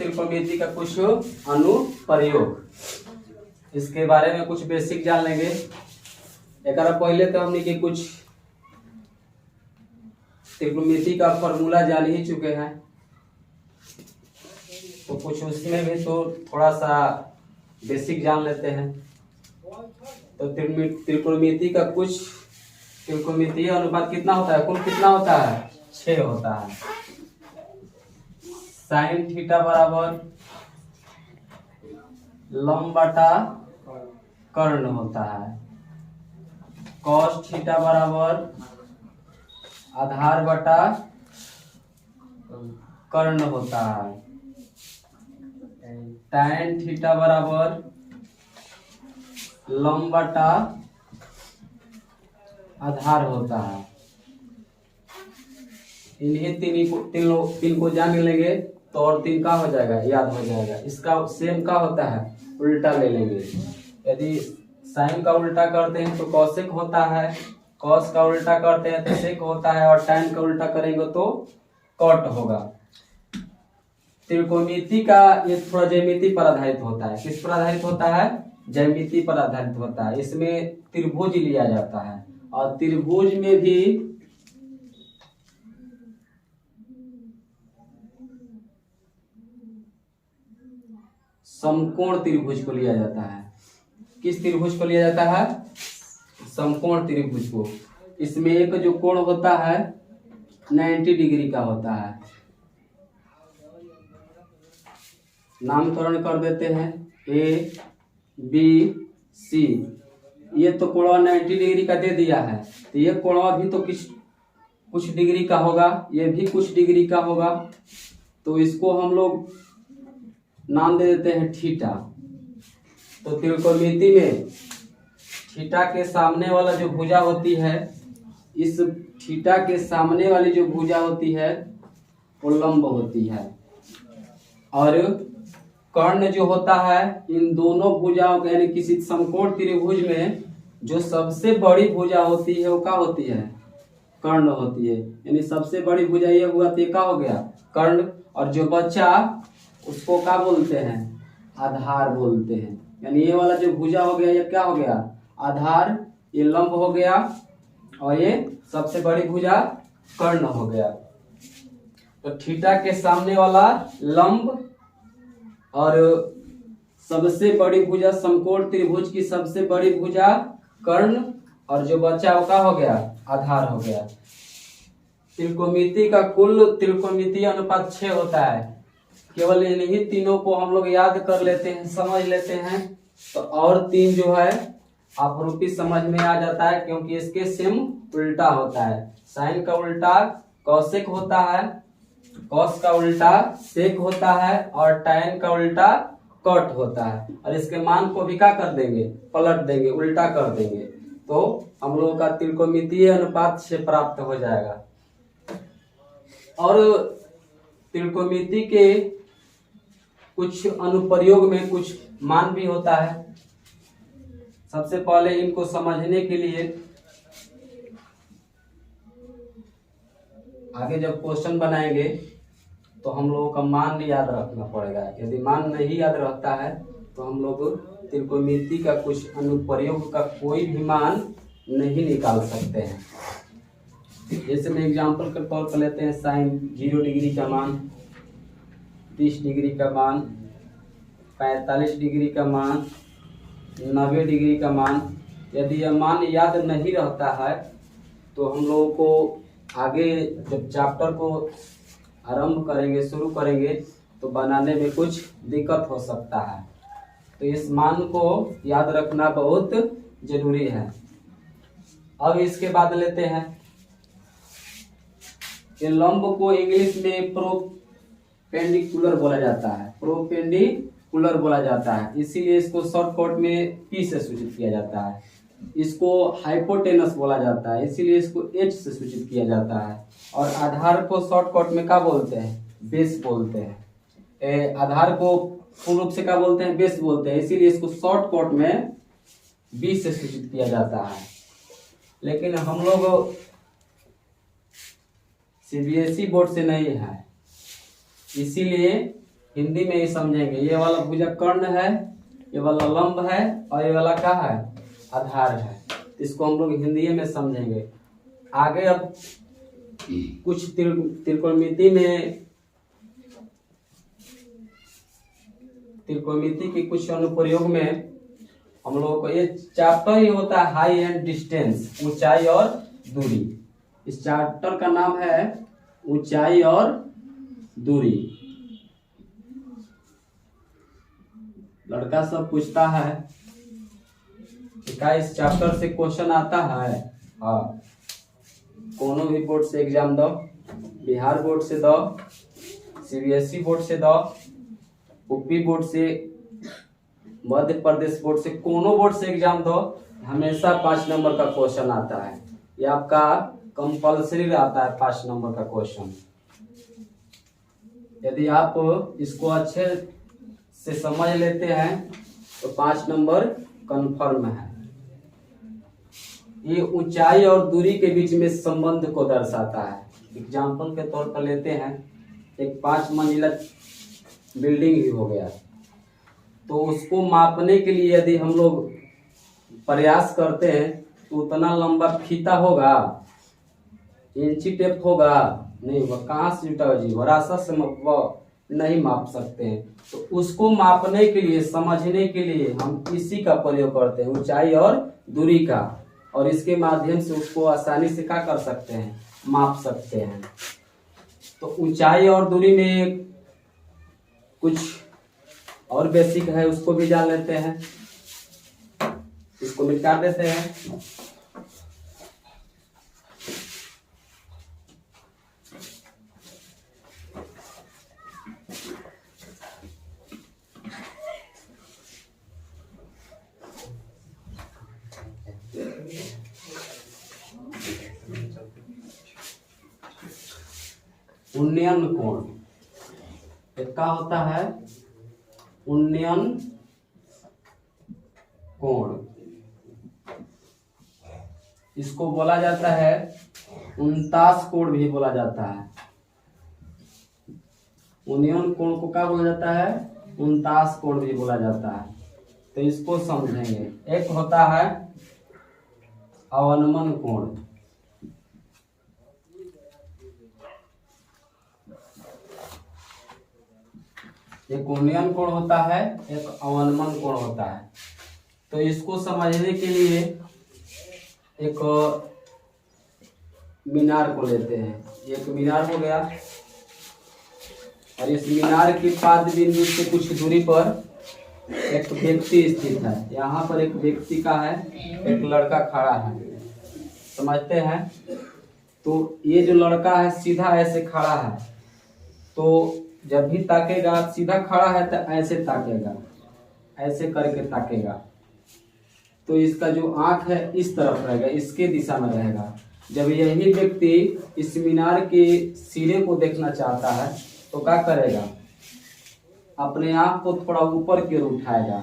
त्रिकोणमिति का कुछ अनुप्रयोग। इसके बारे में कुछ बेसिक जान लेंगे। एक पहले तो हमने के कुछ त्रिकोणमिति का फॉर्मूला जान ही चुके हैं, तो कुछ उसमें भी तो थोड़ा सा बेसिक जान लेते हैं। तो त्रिकोणमिति का कुछ त्रिकोणमितीय अनुपात कितना होता है, कुल कितना होता है, 6 होता है। साइन थीटा बराबर लंब बटा कर्ण होता है। कॉस थीटा बराबर आधार बटा कर्ण होता है। tan थीटा बराबर लंब बटा आधार होता है। इन्हीं तीन को जान लेंगे तो और 3 का हो जाएगा, याद हो जाएगा। इसका सेम का होता है, उल्टा ले लेंगे। यदि साइन का उल्टा करते हैं तो कॉसेक होता है, कॉस का उल्टा करते हैं तो सेक होता है, और tan का उल्टा करेंगे तो कॉट होगा। त्रिकोणमिति का ये थोड़ा ज्यामिति पर आधारित होता है। किस पर आधारित होता है, ज्यामिति पर आधारित होता है। इसमें त्रिभुज लिया जाता है, और त्रिभुज में भी समकोण त्रिभुज को लिया जाता है। किस त्रिभुज को लिया जाता है, समकोण त्रिभुज को। इसमें एक जो कोण होता है 90 डिग्री का होता है। नामकरण कर देते हैं ए बी सी। ये तो कोण 90 डिग्री का दे दिया है, तो ये कोण भी तो कुछ डिग्री का होगा, ये भी कुछ डिग्री का होगा। तो इसको हम लोग नाम दे देते हैं थीटा। तो त्रिकोणमिति में थीटा के सामने वाला जो भुजा होती है, इस थीटा के सामने वाली जो भुजा होती है वो लंब होती है, और कर्ण जो होता है इन दोनों भुजाओं के, यानी किसी समकोण त्रिभुज में जो सबसे बड़ी भुजा होती है वो क्या होती है, कर्ण होती है। यानी सबसे बड़ी भुजा ये हुआ तो ये क्या हो गया, कर्ण। और जो बच्चा उसको क्या बोलते हैं, आधार बोलते हैं। यानी ये वाला जो भुजा हो गया ये क्या हो गया, आधार। ये लंब हो गया, और ये सबसे बड़ी भुजा कर्ण हो गया। तो थीटा के सामने वाला लंब और सबसे बड़ी भुजा, समकोण त्रिभुज की सबसे बड़ी भुजा कर्ण, और जो बचा वो क्या हो गया, आधार हो गया। त्रिकोणमिति का कुल त्रिकोणमितीय अनुपात 6 होता है। केवल इन्हीं तीनों को हम लोग याद कर लेते हैं, समझ लेते हैं, तो और 3 जो है आपरूपी समझ में आ जाता है, क्योंकि इसके सेम उल्टा होता है। साइन का उल्टा कॉसेक होता है, कॉस का उल्टा सेक होता है, और tan का उल्टा कॉट होता है। और इसके मान को भी क्या कर देंगे, पलट देंगे, उल्टा कर देंगे, तो हम लोगों का त्रिकोणमितीय अनुपात 6 प्राप्त हो जाएगा। और त्रिकोणमिति के कुछ अनुप्रयोग में कुछ मान भी होता है। सबसे पहले इनको समझने के लिए आगे जब क्वेश्चन बनाएंगे तो हम लोगों का मान याद रखना पड़ेगा। यदि मान नहीं याद रहता है तो हम लोग त्रिकोणमिति का कुछ अनुप्रयोग का कोई भी मान नहीं निकाल सकते हैं। जैसे मैं एग्जांपल के तौर पर लेते हैं, साइन 0 डिग्री का मान, 30 डिग्री का मान, 45 डिग्री का मान, 90 डिग्री का मान। यदि यह मान याद नहीं रहता है तो हम लोगों को आगे जब चैप्टर को आरंभ करेंगे, शुरू करेंगे, तो बनाने में कुछ दिक्कत हो सकता है। तो इस मान को याद रखना बहुत जरूरी है। अब इसके बाद लेते हैं, ये लंब को इंग्लिश में प्रोपेंडिकुलर बोला जाता है, प्रोपेंडिकुलर बोला जाता है, इसीलिए इसको शॉर्टकट में P से सूचित किया जाता है। इसको हाइपोटेनस बोला जाता है, इसीलिए इसको H से सूचित किया जाता है। और आधार को शॉर्टकट में क्या बोलते हैं, बेस बोलते हैं। आधार को पूर्ण रूप से क्या बोलते हैं, बेस बोलते हैं, इसीलिए इसको शॉर्टकट में B से सूचित किया जाता है। लेकिन हम लोग CBSE बोर्ड से नहीं है, इसीलिए हिंदी में ही समझेंगे। ये वाला भुजा कर्ण है, ये वाला लंब है, और ये वाला क्या है, आधार है। इसको हम लोग हिंदी में समझेंगे। आगे अब कुछ त्रिकोणमिति के कुछ अनुप्रयोग में हम लोगों को ये चैप्टर ही होता है हाई एंड डिस्टेंस, ऊंचाई और दूरी। इस चैप्टर का नाम है ऊंचाई और दूरी। लड़का सब पूछता है क्या इस चैप्टर से क्वेश्चन आता है? हाँ, कोनो भी बोर्ड से एग्जाम दो, बिहार बोर्ड से दो, सीबीएसई बोर्ड से दो, यूपी बोर्ड से, मध्य प्रदेश बोर्ड से, कोनो बोर्ड से एग्जाम दो, हमेशा 5 नंबर का क्वेश्चन आता है। ये आपका कंपल्सरी रहता है 5 नंबर का क्वेश्चन। यदि आप इसको अच्छे से समझ लेते हैं तो 5 नंबर कंफर्म है। ये ऊंचाई और दूरी के बीच में संबंध को दर्शाता है। एग्जाम्पल के तौर पर लेते हैं, एक 5 मंजिला बिल्डिंग ही हो गया, तो उसको मापने के लिए यदि हम लोग प्रयास करते हैं तो उतना लंबा फीता होगा, इंची टेप होगा नहीं, वह कहाँ से जुटा जी, वरासा से वह नहीं माप सकते हैं। तो उसको मापने के लिए, समझने के लिए हम इसी का प्रयोग करते हैं, ऊंचाई और दूरी का, और इसके माध्यम से उसको आसानी से क्या कर सकते हैं, माप सकते हैं। तो ऊंचाई और दूरी में कुछ और बेसिक है, उसको भी जान लेते हैं। इसको मिटा देते हैं। उन्नयन कोण क्या होता है? उन्नयन कोण, इसको बोला जाता है 49 कोण भी बोला जाता है। उन्नयन कोण को क्या बोला जाता है? 49 कोण भी बोला जाता है। तो इसको समझेंगे। एक होता है अवनमन कोण, एक उन्नयन कोण होता है, एक अवनमन कोण होता है। तो इसको समझने के लिए एक मीनार को लेते हैं। एक मीनार हो गया, और इस मीनार के पाद बिंदु से कुछ दूरी पर एक व्यक्ति स्थित है। यहाँ पर एक व्यक्ति का है, एक लड़का खड़ा है, समझते हैं? तो ये जो लड़का है सीधा ऐसे खड़ा है, तो जब भी ताकेगा, सीधा खड़ा है तो ऐसे ताकेगा, ऐसे करके ताकेगा, तो इसका जो आंख है इस तरफ रहेगा, इसके दिशा में रहेगा। जब यही व्यक्ति इस मीनार के सिरे को देखना चाहता है तो क्या करेगा? अपने आंख को थोड़ा ऊपर की ओर उठाएगा,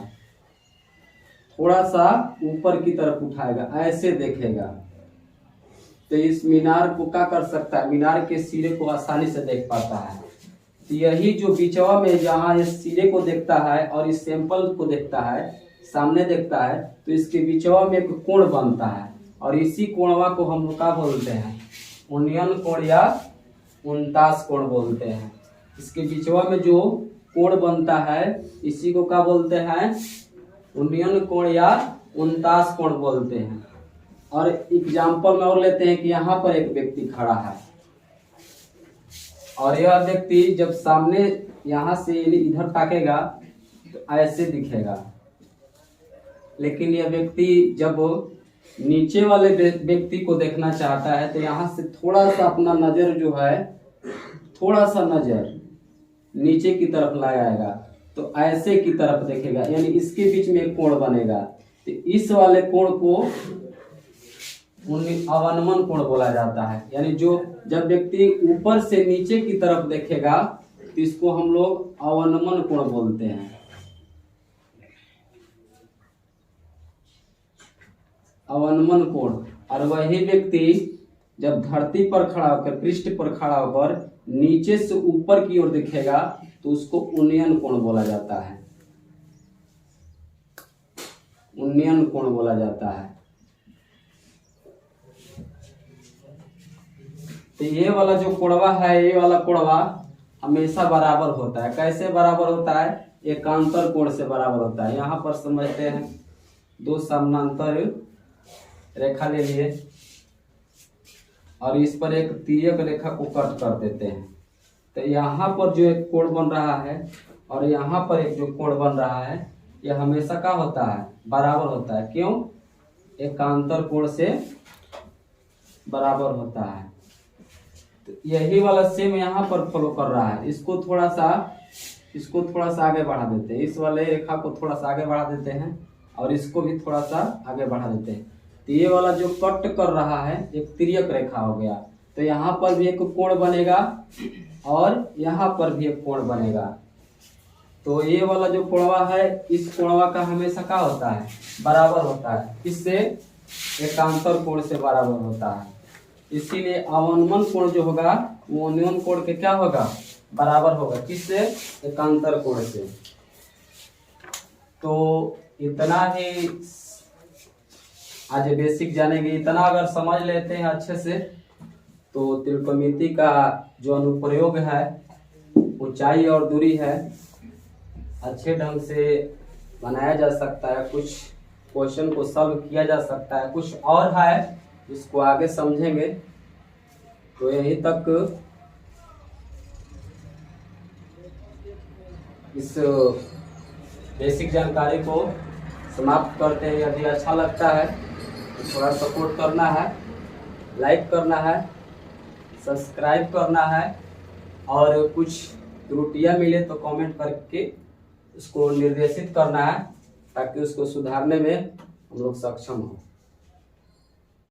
थोड़ा सा ऊपर की तरफ उठाएगा, ऐसे देखेगा। तो इस मीनार को क्या कर सकता है? मीनार के सिरे को आसानी से देख पाता है। तो यही जो बिचवा में जहाँ इस सिरे को देखता है और इस सैंपल को देखता है, सामने देखता है, तो इसके बिचवा में एक कोण बनता है, और इसी कोणवा को हम लोग क्या बोलते हैं? उन्नयन कोण या 49 कोण बोलते हैं। इसके बिचवा में जो कोण बनता है इसी को क्या बोलते हैं? उन्नयन कोण या 49 कोण बोलते हैं। और एग्जाम्पल में और लेते हैं कि यहाँ पर एक व्यक्ति खड़ा है, और यह व्यक्ति जब सामने यहाँ से इधर ताकेगा तो ऐसे दिखेगा, लेकिन यह व्यक्ति जब नीचे वाले व्यक्ति को देखना चाहता है तो यहाँ से थोड़ा सा अपना नजर जो है, थोड़ा सा नजर नीचे की तरफ लगाएगा, तो ऐसे की तरफ देखेगा, यानी इसके बीच में एक कोण बनेगा। तो इस वाले कोण को अवनमन कोण बोला जाता है। यानी जो जब व्यक्ति ऊपर से नीचे की तरफ देखेगा तो इसको हम लोग अवनमन कोण बोलते हैं। अवनमन कोण। और वही व्यक्ति जब धरती पर खड़ा होकर, पृष्ठ पर खड़ा होकर नीचे से ऊपर की ओर दिखेगा तो उसको उन्नयन कोण बोला जाता है, उन्नयन कोण बोला जाता है। तो ये वाला जो कोणवा है, ये वाला कोणवा हमेशा बराबर होता है। कैसे बराबर होता है? एकांतर कोण से बराबर होता है। यहाँ पर समझते हैं, दो समानांतर रेखा ले लिए और इस पर एक तिर्यक रेखा को कट कर देते हैं। तो यहाँ पर जो एक कोण बन रहा है और यहाँ पर एक जो कोण बन रहा है, यह हमेशा क्या होता है? बराबर होता है। क्यों? एकांतर कोण से बराबर होता है। तो यही वाला सेम यहाँ पर फॉलो कर रहा है। इसको थोड़ा सा आगे बढ़ा देते हैं, इस वाले रेखा को थोड़ा सा आगे बढ़ा देते हैं और इसको भी थोड़ा सा आगे बढ़ा देते हैं। तो ये वाला जो कट कर रहा है एक तिर्यक रेखा हो गया। तो यहाँ पर भी एक कोण बनेगा और यहाँ पर भी एक कोण बनेगा। तो ये वाला जो कोणवा है, इस कोणवा का हमेशा क्या होता है? बराबर होता है। इससे एकांतर कोण से बराबर होता है। इसीलिए अवनमन कोण जो होगा वो उन्नयन कोण के क्या होगा? बराबर होगा। किससे? एकांतर कोण से। तो इतना ही आज बेसिक जानेंगे। इतना अगर समझ लेते हैं अच्छे से तो त्रिकोणमिति का जो अनुप्रयोग है, ऊंचाई और दूरी है, अच्छे ढंग से बनाया जा सकता है। कुछ क्वेश्चन को सॉल्व किया जा सकता है। कुछ और है इसको आगे समझेंगे। तो यहीं तक इस बेसिक जानकारी को समाप्त करते हैं। यदि अच्छा लगता है तो थोड़ा सपोर्ट करना है, लाइक करना है, सब्सक्राइब करना है और कुछ त्रुटियां मिले तो कमेंट करके उसको निर्देशित करना है ताकि उसको सुधारने में हम लोग सक्षम हों।